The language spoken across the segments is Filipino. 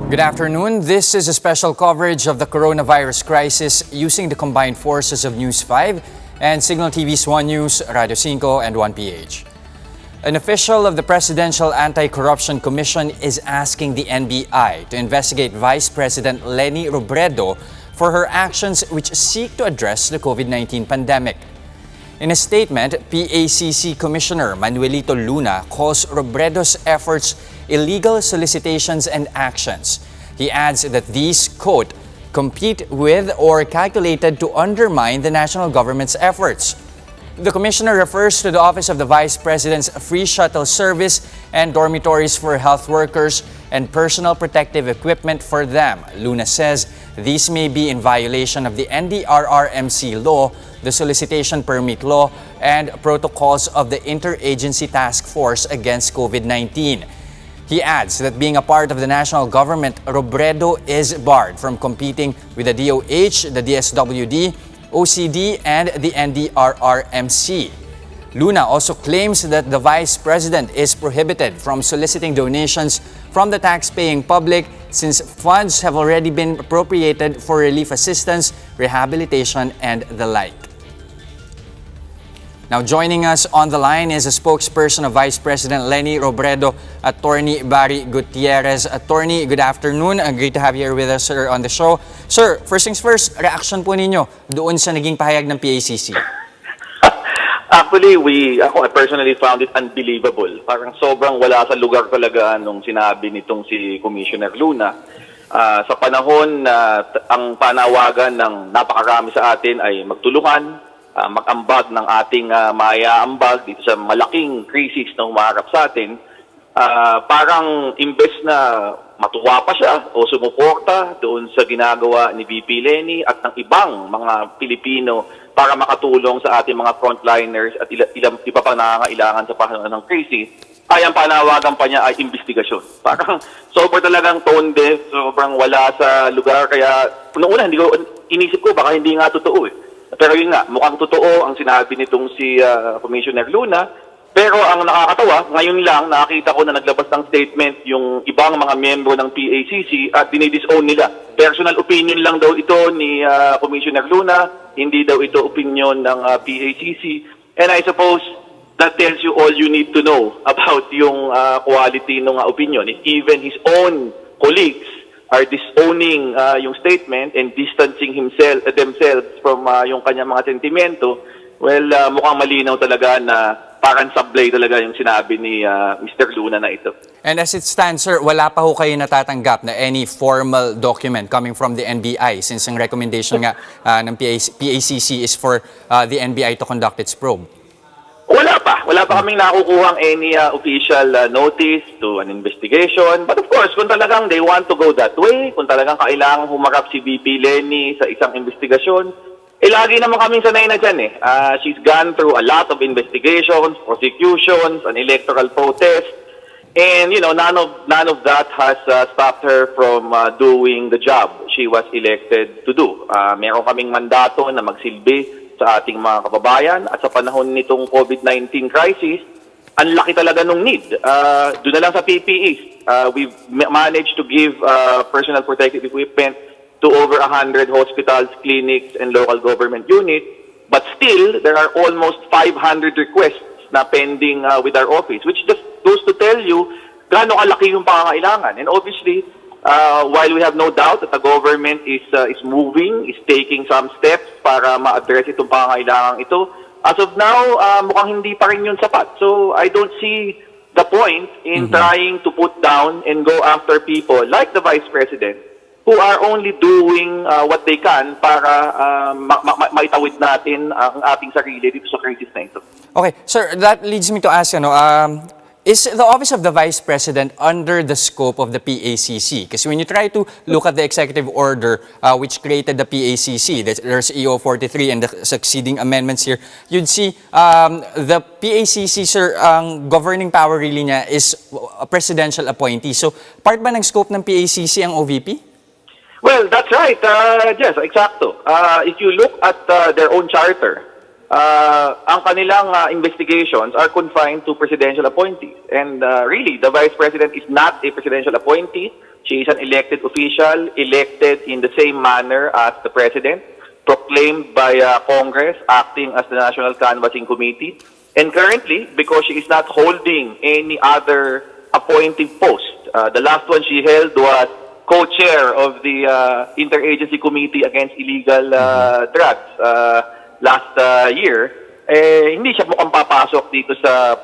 Good afternoon. This is a special coverage of the coronavirus crisis using the combined forces of News 5 and Signal TV's One News, Radio 5 and 1PH. An official of the Presidential Anti-Corruption Commission is asking the NBI to investigate Vice President Leni Robredo for her actions which seek to address the COVID-19 pandemic. In a statement, PACC Commissioner Manuelito Luna calls Robredo's efforts illegal solicitations and actions. He adds that these, quote, compete with or calculated to undermine the national government's efforts. The commissioner refers to the Office of the Vice President's free shuttle service and dormitories for health workers and personal protective equipment for them. Luna says these may be in violation of the NDRRMC law, the solicitation permit law, and protocols of the Interagency Task Force against COVID-19. He adds that being a part of the national government, Robredo is barred from competing with the DOH, the DSWD, OCD, and the NDRRMC. Luna also claims that the Vice President is prohibited from soliciting donations from the tax-paying public since funds have already been appropriated for relief assistance, rehabilitation, and the like. Now joining us on the line is a spokesperson of Vice President Leni Robredo, Attorney Barry Gutierrez. Attorney, good afternoon. Great to have you here with us, sir, on the show. Sir, first things first, reaction po ninyo doon sa naging pahayag ng PACC. Actually, I personally found it unbelievable. Parang sobrang wala sa lugar talaga nung sinabi nitong si Commissioner Luna. Sa panahon na ang panawagan ng napakarami sa atin ay magtulungan, mag-ambag ng ating maya-ambag dito sa malaking crisis na humarap sa atin, parang imbes na matuwa pa siya o sumuporta doon sa ginagawa ni VP Leni at ng ibang mga Pilipino para makatulong sa ating mga frontliners at iba pang nangangailangan sa panahon ng crisis, ay ang panawagan pa niya ay investigasyon. Parang sobrang talagang tone deaf, sobrang wala sa lugar. Kaya una inisip ko baka hindi nga totoo eh. Pero yun nga, mukhang totoo ang sinabi nitong si Commissioner Luna. Pero ang nakakatawa, ngayon lang nakita ko na naglabas ng statement yung ibang mga miyembro ng PACC at dinidisown nila. Personal opinion lang daw ito ni Commissioner Luna, hindi daw ito opinion ng PACC. And I suppose that tells you all you need to know about yung quality ng opinion. If even his own colleagues are disowning yung statement and distancing themselves from yung kanyang mga sentimento, well, mukhang malinaw talaga na parang sablay talaga yung sinabi ni Mr. Luna na ito. And as it stands, sir, wala pa ho kayo natatanggap na any formal document coming from the NBI since ang recommendation nga ng PACC is for the NBI to conduct its probe? Wala pa kaming nakukuhang any official notice to an investigation. But of course, kung talagang they want to go that way, kung talagang kailangan humarap si VP Leni sa isang investigasyon, lagi naman kaming sanay na dyan eh. She's gone through a lot of investigations, prosecutions, an electoral protest, and you know, none of that has stopped her from doing the job she was elected to do. Meron kaming mandato na magsilbi sa ating mga kababayan at sa panahon nitong COVID-19 crisis, ang laki talaga nung need. Doon na lang sa PPEs. We've managed to give personal protective equipment to over 100 hospitals, clinics, and local government units. But still, there are almost 500 requests na pending with our office, which just goes to tell you gaano kalaki yung pangangailangan. And obviously, while we have no doubt that the government is moving, is taking some steps para ma-address itong pangangailangan ito, as of now, mukhang hindi pa rin yun sapat. So I don't see the point in trying to put down and go after people like the Vice President who are only doing what they can para maitawid natin ang ating sarili dito sa crisis na ito. Okay, sir, that leads me to ask, is the Office of the Vice President under the scope of the PACC? Because when you try to look at the executive order which created the PACC, there's EO 43 and the succeeding amendments here, you'd see the PACC, sir, ang governing power really niya is a presidential appointee. So part ba ng scope ng PACC ang OVP? Well, that's right. Yes, exacto. If you look at their own charter, ang kanilang investigations are confined to presidential appointees. And really, the Vice President is not a presidential appointee. She is an elected official, elected in the same manner as the President, proclaimed by Congress, acting as the National Canvassing Committee. And currently, because she is not holding any other appointing post, the last one she held was co-chair of the Interagency Committee Against Illegal Drugs last year, hindi siya mukhang papasok dito sa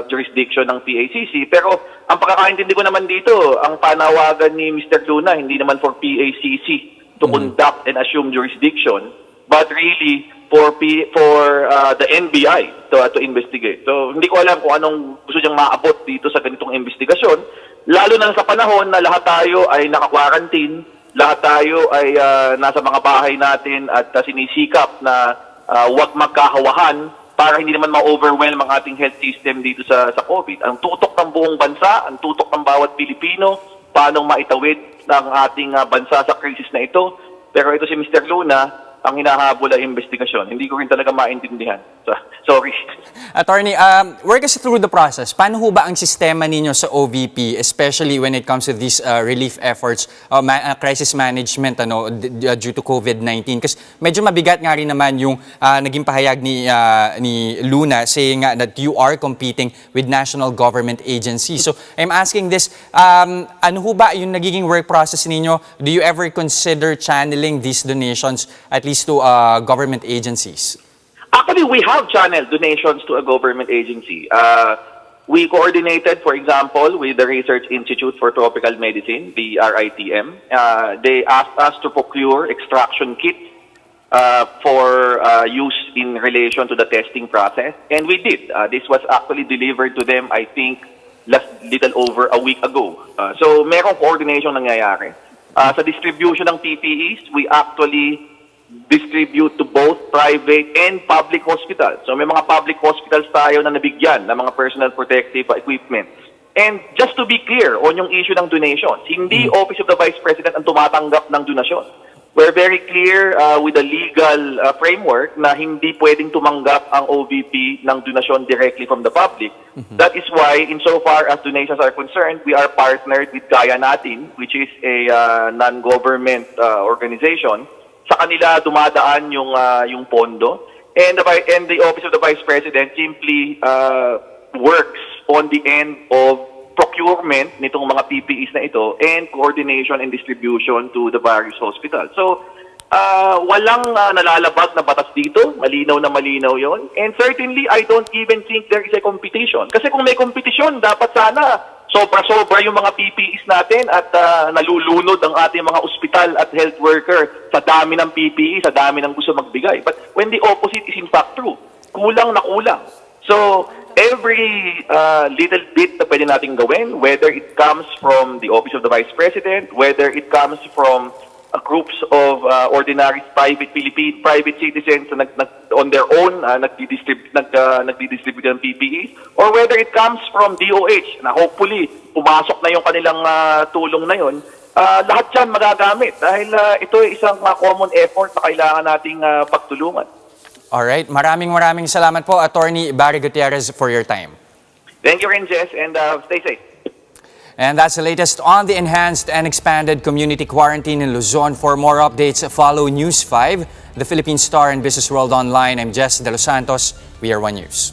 jurisdiction ng PACC. Pero ang pagkakaintindi ko naman dito, ang panawagan ni Mr. Luna, hindi naman for PACC to conduct and assume jurisdiction, but really for the NBI to investigate. So hindi ko alam kung anong gusto niyang maabot dito sa ganitong investigasyon, lalo na sa panahon na lahat tayo ay naka-quarantine, lahat tayo ay nasa mga bahay natin at sinisikap na huwag magkahawahan para hindi naman ma-overwhelm ang ating health system dito sa COVID. Ang tutok ng buong bansa, ang tutok ng bawat Pilipino, paano maitawid ng ating bansa sa krisis na ito. Pero ito si Mr. Luna, ang hinahabol ay investigasyon. Hindi ko rin talaga maintindihan. Sorry. Attorney, work us through the process. Paano ho ba ang sistema ninyo sa OVP, especially when it comes to these relief efforts, crisis management due to COVID-19? Kasi medyo mabigat nga rin naman yung naging pahayag ni Luna saying that you are competing with national government agencies. So I'm asking this, ano ho ba yung nagiging work process ninyo? Do you ever consider channeling these donations at least to government agencies? Actually, we have channeled donations to a government agency. We coordinated, for example, with the Research Institute for Tropical Medicine, the RITM. They asked us to procure extraction kits for use in relation to the testing process, and we did. This was actually delivered to them, I think, little over a week ago. So, merong coordination nangyayari. Sa distribution ng PPEs, we actually distribute to both private and public hospitals. So may mga public hospitals tayo na nabigyan ng mga personal protective equipment. And just to be clear on yung issue ng donations, hindi Office of the Vice President ang tumatanggap ng donasyon. We're very clear with the legal framework na hindi pwedeng tumanggap ang OVP ng donasyon directly from the public. That is why, insofar as donations are concerned, we are partnered with Kaya Natin, which is a non-government organization. Sa kanila dumadaan yung pondo, and the Office of the Vice President simply works on the end of procurement nitong mga PPEs na ito and coordination and distribution to the various hospitals. So walang nalalabag na batas dito, malinaw na malinaw yon. And certainly I don't even think there is a competition. Kasi kung may competition, dapat sana sobra-sobra yung mga PPEs natin at nalulunod ang ating mga ospital at health worker sa dami ng PPE, sa dami ng gusto magbigay. But when the opposite is in fact true, kulang na kulang. So, every little bit na pwede natin gawin, whether it comes from the Office of the Vice President, whether it comes from groups of ordinary private citizens na on their own nagdi-distribute ng PPEs, or whether it comes from DOH na hopefully pumasok na yung kanilang tulong na yun, lahat yan magagamit dahil ito ay isang common effort na kailangan nating pagtulungan. Alright, maraming salamat po, Attorney Barry Gutierrez, for your time. Thank you rin, Jess, and stay safe. And that's the latest on the enhanced and expanded community quarantine in Luzon. For more updates, follow News 5, the Philippine Star and Business World Online. I'm Jess De Los Santos. We are One News.